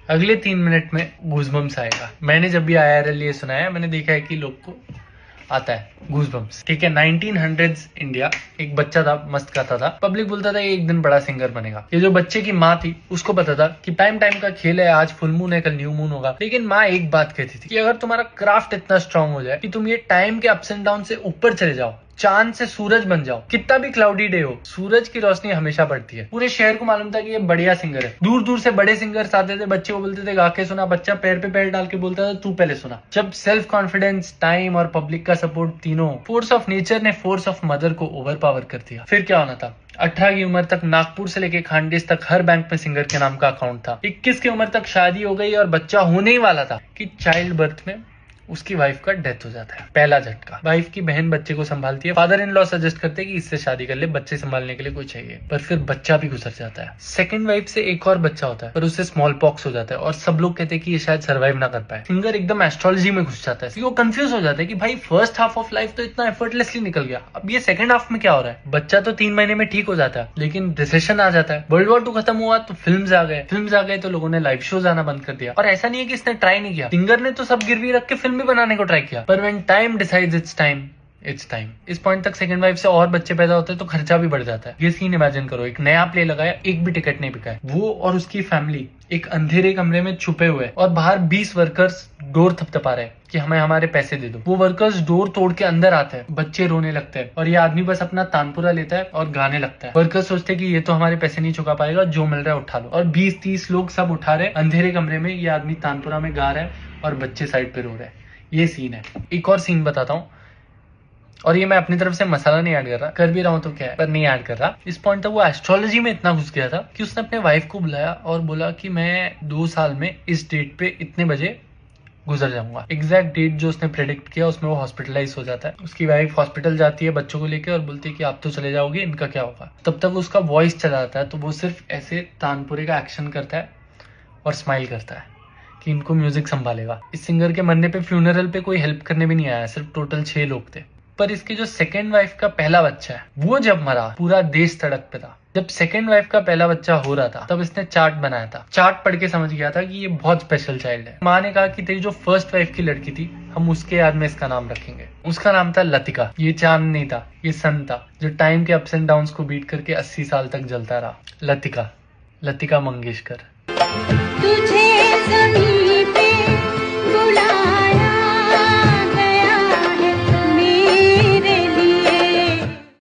अगले 3 मिनट में गूजबम्स आएगा। मैंने जब भी IRL ये सुनाया, मैंने देखा है कि लोग को आता है गूजबम्स। ठीक है, 1900s इंडिया, एक बच्चा था, मस्त गाता था, पब्लिक बोलता था ये एक दिन बड़ा सिंगर बनेगा। ये जो बच्चे की माँ थी उसको पता था कि टाइम टाइम का खेल है, आज फुल मून है, कल न्यू मून होगा। लेकिन माँ एक बात कहती थी कि अगर तुम्हारा क्राफ्ट इतना स्ट्रांग हो जाए कि तुम ये टाइम के अप्स एंड डाउन से ऊपर चले जाओ, चांद से सूरज बन जाओ, कितना भी क्लाउडी डे हो, सूरज की रोशनी हमेशा पड़ती है। पूरे शहर को मालूम था कि ये बढ़िया सिंगर है। दूर दूर से बड़े सिंगर्स आते थे, बच्चे को बोलते थे गा के सुना। बच्चा पैर पे पैर डाल के बोलता था तू पहले सुना। जब सेल्फ कॉन्फिडेंस, टाइम और पब्लिक का सपोर्ट, तीनों फोर्स ऑफ नेचर ने फोर्स ऑफ मदर को ओवर पावर कर दिया, फिर क्या होना था। 18 की उम्र तक नागपुर से लेके खानदेश तक हर बैंक में सिंगर के नाम का अकाउंट था। 21 की उम्र तक शादी हो गई और बच्चा होने ही वाला था कि चाइल्ड बर्थ में उसकी वाइफ का डेथ हो जाता है। पहला झटका। वाइफ की बहन बच्चे को संभालती है। फादर इन लॉ सजेस्ट करते हैं कि इससे शादी कर ले, बच्चे संभालने के लिए कोई चाहिए, पर फिर बच्चा भी गुजर जाता है। सेकंड वाइफ से एक और बच्चा होता है, पर उससे स्मॉल पॉक्स हो जाता है और सब लोग कहते हैं कि ये शायद सर्वाइव ना कर पाए। सिंगर एकदम एस्ट्रोलॉजी में घुस जाता है। वो कंफ्यूज हो जाता है कि भाई फर्स्ट हाफ ऑफ लाइफ तो इतना एफर्टलेसली निकल गया, अब ये सेकंड हाफ में क्या हो रहा है। बच्चा तो 3 महीने में ठीक हो जाता है, लेकिन रिसेशन आ जाता है। वर्ल्ड वॉर 2 खत्म हुआ तो फिल्म्स आ गए तो लोगों ने लाइव शोज आना बंद कर दिया। और ऐसा नहीं है कि इसने ट्राई नहीं किया, सिंगर ने तो सब गिरवी रख के फिल्म भी बनाने को ट्राई किया। पर when time decides it's time। इस पॉइंट तक सेकंड वाइफ से और बच्चे पैदा होते हैं तो खर्चा भी बढ़ जाता है। ये सीन इमेजिन करो, एक नया प्ले लगाया, एक भी टिकट नहीं बिका है। वो और उसकी फैमिली एक अंधेरे कमरे में छुपे हुए और बाहर 20 वर्कर्स डोर थपथपा रहे हैं कि हमें हमारे पैसे दे दो। वो वर्कर्स डोर तोड़ के अंदर आते हैं, बच्चे रोने लगते हैं और ये आदमी बस अपना तानपुरा लेता है और गाने लगता है। वर्कर्स सोचते हैं कि ये तो हमारे पैसे नहीं चुका पाएगा, जो मिल रहा है उठा लो। और 20-30 लोग सब उठा रहे, अंधेरे कमरे में ये आदमी तानपुरा में गा रहा है और बच्चे साइड पे रो रहे हैं। ये सीन है। एक और सीन बताता हूँ, और ये मैं अपनी तरफ से मसाला नहीं ऐड कर रहा, कर भी रहा हूँ तो क्या है, पर नहीं ऐड कर रहा। इस पॉइंट तक वो एस्ट्रोलॉजी में इतना घुस गया था कि उसने अपने वाइफ को बुलाया और बोला कि मैं 2 साल में इस डेट पे इतने बजे गुजर जाऊंगा। एग्जैक्ट डेट जो उसने प्रेडिक्ट किया उसमें वो हॉस्पिटलाइज हो जाता है। उसकी वाइफ हॉस्पिटल जाती है बच्चों को लेकर और बोलती है कि आप तो चले जाओगे, इनका क्या होगा। तब तक उसका वॉइस चला जाता है, तो वो सिर्फ ऐसे तानपुरे का एक्शन करता है और स्माइल करता है कि इनको म्यूजिक संभालेगा। इस सिंगर के मरने पे फ्यूनरल पे कोई हेल्प करने भी नहीं आया, सिर्फ टोटल 6 लोग थे। पर इसकी जो सेकेंड वाइफ का पहला बच्चा है, वो जब मरा पूरा देश सड़क पे था। जब सेकेंड वाइफ का पहला बच्चा हो रहा था तब इसने चार्ट बनाया था। चार्ट पढ़ के समझ गया था कि ये बहुत स्पेशल चाइल्ड है। माँ ने कहा कि तेरी जो फर्स्ट वाइफ की लड़की थी, हम उसके याद में इसका नाम रखेंगे। उसका नाम था लतिका। ये चांद नहीं था, ये सन था, जो टाइम के अप्स एंड डाउन को बीट करके 80 साल तक जलता रहा। लतिका, लतिका मंगेशकर। तुझे